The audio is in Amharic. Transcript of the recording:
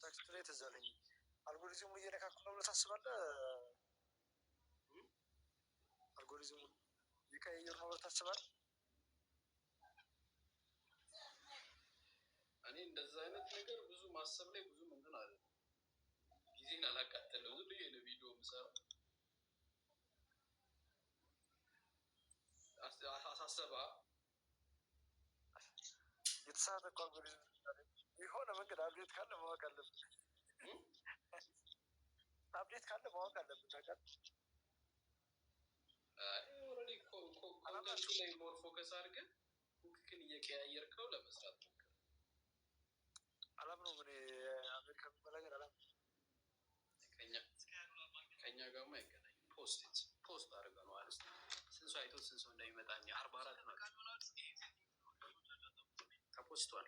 ታክስቱ ላይ ትዝ አለኝ። አልጎሪዝሙ እየነካኩ ነው ብለህ ታስባለህ? አልጎሪዝሙ እየቀያየሩ ነው ብለህ ታስባለህ? እኔ እንደዛ አይነት ነገር ብዙ ማሰብ ላይ ብዙ እንትን አለ ጊዜን አላቃጠለው ዝም ብዬ ነው ቪዲዮ የምሰራው። አሳሰባ የተሳሳተ እኮ አልጎሪዝም የሆነ መንገድ አብዴት ካለ ማወቅ አለብን። አብዴት ካለ ማወቅ አለብን። ታውቃለህ? ኦልሬዲ ኮንተንቱ ላይ ሞር ፎከስ አድርገን ኩክክን እየቀያየርከው ለመስራት ሞክር። አላምነውም እኔ አሜሪካ የሚባል ሀገር አላምነውም። ከኛ ጋርማ አይገናኝም። ፖስት አድርገነዋል። ስንት ሰው አይቶ ስንት ሰው እንደሚመጣ 44 ናቸው ተፖስቷል።